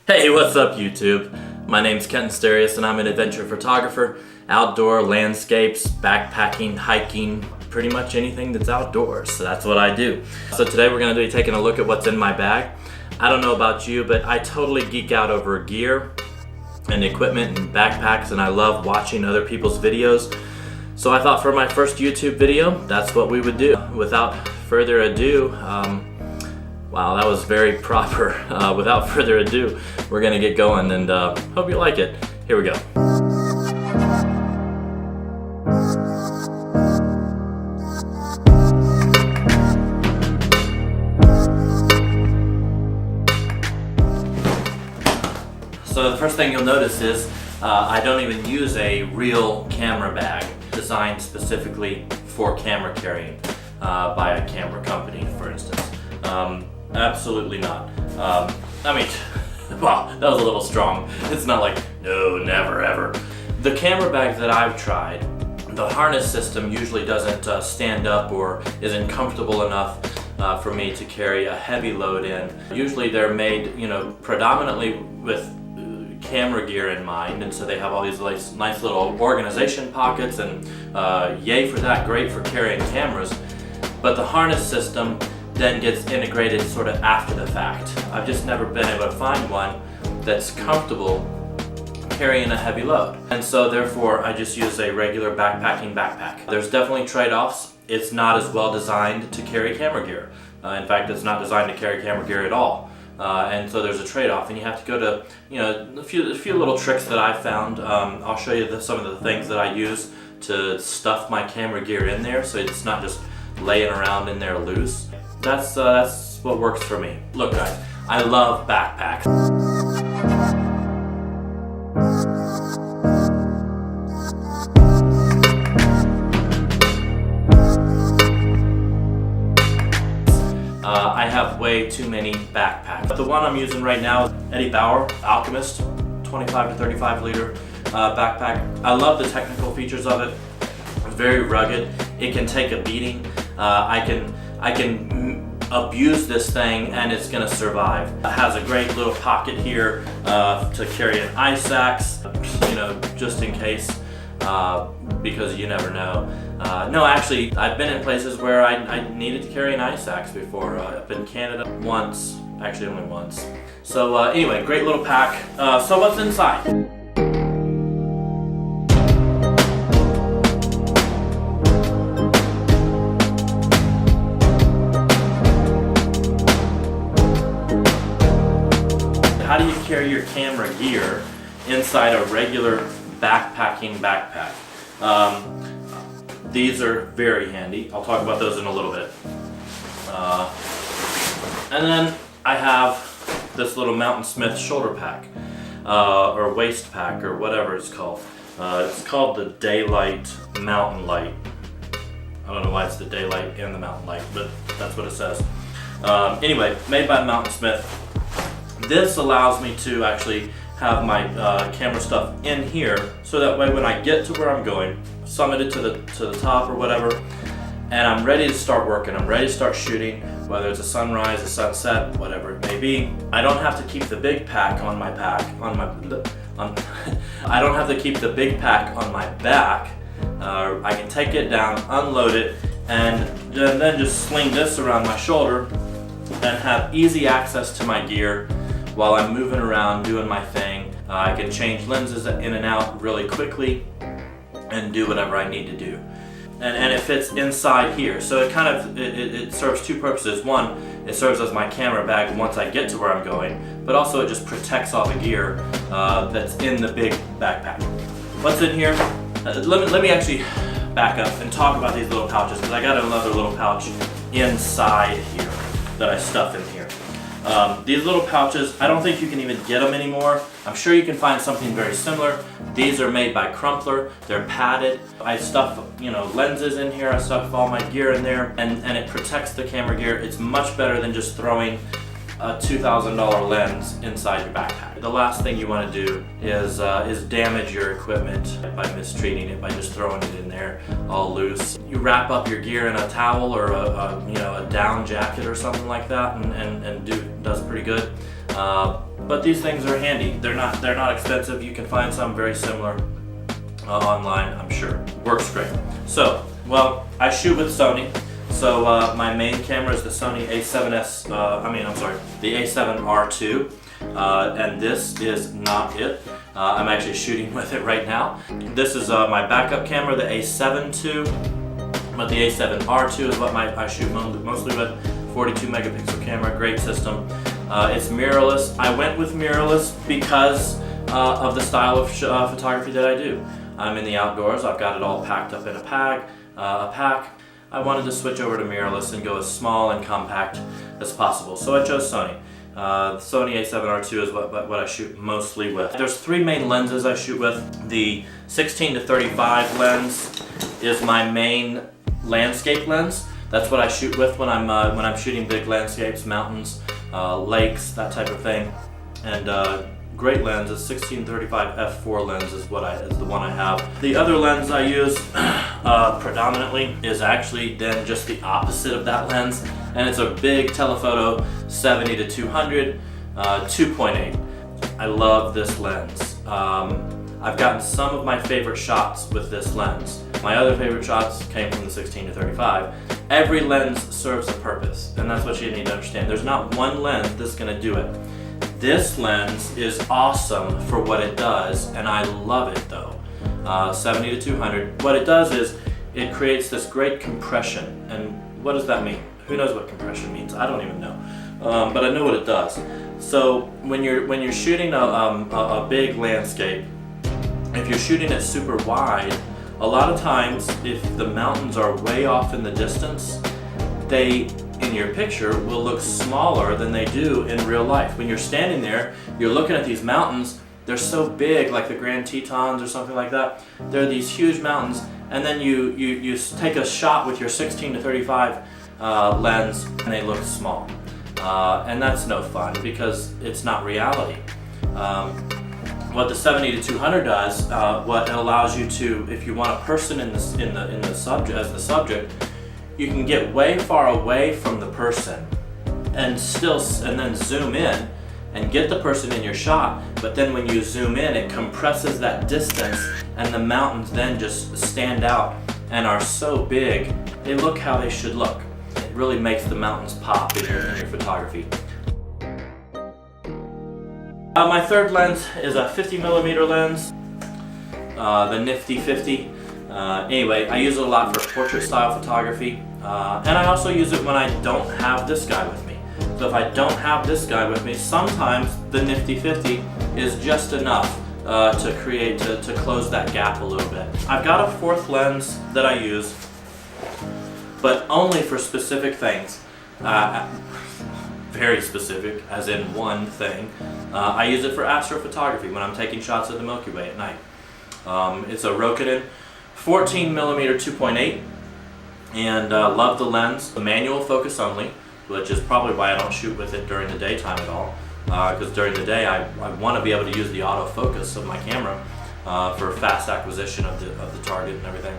Hey, what's up YouTube? My name's Kenton Steryous and I'm an adventure photographer. Outdoor, landscapes, backpacking, hiking, pretty much anything that's outdoors. So that's what I do. So today we're going to be taking a look at what's in my bag. I don't know about you, but I totally geek out over gear and equipment and backpacks, and I love watching other people's videos. So I thought for my first YouTube video, that's what we would do. Without further ado, wow, that was very proper. Without further ado, we're gonna get going and hope you like it. Here we go. So the first thing you'll notice is I don't even use a real camera bag designed specifically for camera carrying by a camera company, for instance. Absolutely not. I mean, wow, that was a little strong. It's not like, no, never, ever. The camera bags that I've tried, the harness system usually doesn't stand up or isn't comfortable enough for me to carry a heavy load in. Usually they're made, predominantly with camera gear in mind, and so they have all these nice little organization pockets, and yay for that, great for carrying cameras. But the harness system then gets integrated sort of after the fact. I've just never been able to find one that's comfortable carrying a heavy load. And so therefore I just use a regular backpacking backpack. There's definitely trade-offs. It's not as well designed to carry camera gear. In fact, it's not designed to carry camera gear at all. And so there's a trade-off, and you have to go to, a few little tricks that I've found. I'll show you some of the things that I use to stuff my camera gear in there so it's not just laying around in there loose. That's what works for me. Look guys, I love backpacks. I have way too many backpacks. But the one I'm using right now is Eddie Bauer Alchemist 25 to 35 liter backpack. I love the technical features of it. It's very rugged. It can take a beating. I can abuse this thing and it's gonna survive. It has a great little pocket here to carry an ice axe, just in case, because you never know. No, actually, I've been in places where I needed to carry an ice axe before. Up in Canada once, actually only once. So anyway, great little pack. So what's inside? How do you carry your camera gear inside a regular backpacking backpack? These are very handy. I'll talk about those in a little bit. And then I have this little Mountain Smith shoulder pack, or waist pack, or whatever it's called. It's called the Daylight Mountain Light. I don't know why it's the Daylight and the Mountain Light, but that's what it says. Anyway, made by Mountain Smith. This allows me to actually have my camera stuff in here, so that way when I get to where I'm going, summit it to the top or whatever, and I'm ready to start working, I'm ready to start shooting, whether it's a sunrise, a sunset, whatever it may be. I don't have to keep the big pack on my back, I don't have to keep the big pack on my back. I can take it down, unload it, and then just sling this around my shoulder and have easy access to my gear while I'm moving around doing my thing. I can change lenses in and out really quickly and do whatever I need to do. And it fits inside here. So it serves two purposes. One, it serves as my camera bag once I get to where I'm going, but also it just protects all the gear that's in the big backpack. What's in here? Let me actually back up and talk about these little pouches, because I got another little pouch inside here that I stuff in here. These little pouches, I don't think you can even get them anymore. I'm sure you can find something very similar. These are made by Crumpler. They're padded. I stuff, lenses in here. I stuff all my gear in there, and it protects the camera gear. It's much better than just throwing a $2,000 lens inside your backpack. The last thing you want to do is damage your equipment by mistreating it, by just throwing it in there all loose. You wrap up your gear in a towel or a down jacket or something like that, and does pretty good. But these things are handy. They're not expensive. You can find some very similar online, I'm sure. Works great. So, well, I shoot with Sony. So my main camera is the Sony A7S, the A7R2, and this is not it. I'm actually shooting with it right now. This is my backup camera, the A7 II, but the A7R2 is what I shoot mostly with. 42 megapixel camera, great system. It's mirrorless. I went with mirrorless because of the style of photography that I do. I'm in the outdoors. I've got it all packed up in a pack. I wanted to switch over to mirrorless and go as small and compact as possible, so I chose Sony. The Sony A7R2 is what I shoot mostly with. There's three main lenses I shoot with. The 16 to 35 lens is my main landscape lens. That's what I shoot with when I'm shooting big landscapes, mountains, lakes, that type of thing. And great lens is 16-35 f4 lens is the one I have. The other lens I use predominantly is actually then just the opposite of that lens, and it's a big telephoto 70 to 200 2.8. I love this lens. I've gotten some of my favorite shots with this lens. My other favorite shots came from the 16 to 35. Every lens serves a purpose, and that's what you need to understand. There's not one lens that's going to do it. This lens is awesome for what it does, and I love it though. 70 to 200. What it does is it creates this great compression. And what does that mean? Who knows what compression means? I don't even know, but I know what it does. So when you're shooting a big landscape, if you're shooting it super wide, a lot of times if the mountains are way off in the distance, they in your picture will look smaller than they do in real life. When you're standing there, you're looking at these mountains, they're so big, like the Grand Tetons or something like that. They're these huge mountains, and then you take a shot with your 16 to 35 lens and they look small. And that's no fun because it's not reality. What the 70 to 200 does, what it allows you to, if you want a person in the subject as the subject, you can get way far away from the person and then zoom in and get the person in your shot, but then when you zoom in, it compresses that distance and the mountains then just stand out and are so big, they look how they should look. It really makes the mountains pop in your photography. My third lens is a 50mm lens, the Nifty 50. Anyway, I use it a lot for portrait style photography, and I also use it when I don't have this guy with me. So if I don't have this guy with me, sometimes the Nifty 50 is just enough to close that gap a little bit. I've got a fourth lens that I use, but only for specific things. Very specific, as in one thing. I use it for astrophotography when I'm taking shots of the Milky Way at night. It's a Rokinon 14mm 2.8, and love the lens. The manual focus only, which is probably why I don't shoot with it during the daytime at all, because during the day I want to be able to use the autofocus of my camera for fast acquisition of the target and everything.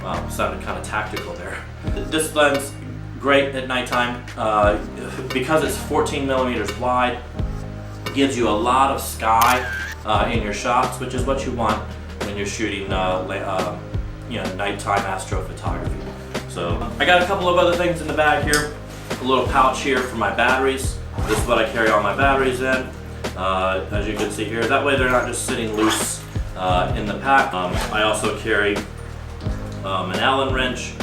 Wow, sounded kind of tactical there. This lens, great at nighttime, because it's 14mm wide, gives you a lot of sky in your shots, which is what you want when you're shooting nighttime astrophotography. So I got a couple of other things in the bag here. A little pouch here for my batteries. This is what I carry all my batteries in, as you can see here. That way they're not just sitting loose in the pack. I also carry an Allen wrench,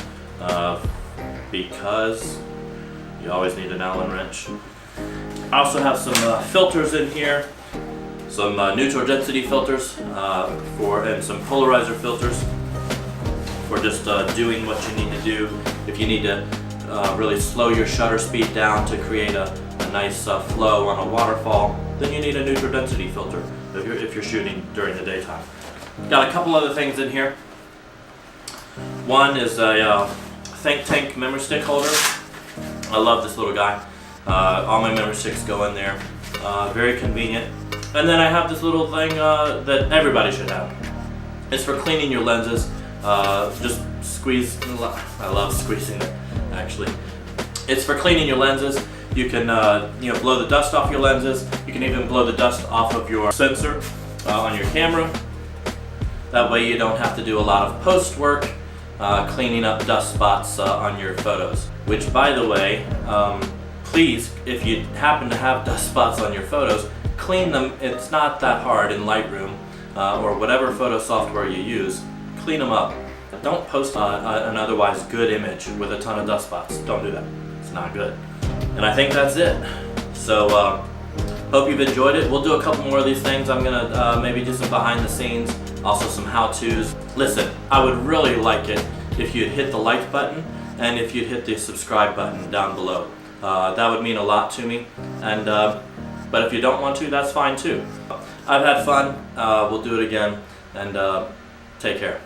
because you always need an Allen wrench. I also have some filters in here, some neutral density filters and some polarizer filters for just doing what you need to do. If you need to really slow your shutter speed down to create a nice flow on a waterfall, then you need a neutral density filter if you're shooting during the daytime. Got a couple other things in here. One is a Think Tank memory stick holder. I love this little guy. All my memory sticks go in there. Very convenient. And then I have this little thing that everybody should have. It's for cleaning your lenses. Just squeeze. I love squeezing it, actually. It's for cleaning your lenses. You can blow the dust off your lenses. You can even blow the dust off of your sensor on your camera. That way you don't have to do a lot of post work cleaning up dust spots on your photos. Which, by the way, please, if you happen to have dust spots on your photos, clean them. It's not that hard in Lightroom or whatever photo software you use. Clean them up. Don't post an otherwise good image with a ton of dust spots. Don't do that. It's not good. And I think that's it. So hope you've enjoyed it. We'll do a couple more of these things. I'm gonna maybe do some behind the scenes, also some how-tos. Listen, I would really like it if you'd hit the like button and if you'd hit the subscribe button down below. That would mean a lot to me. And but if you don't want to, that's fine too. I've had fun. We'll do it again. And take care.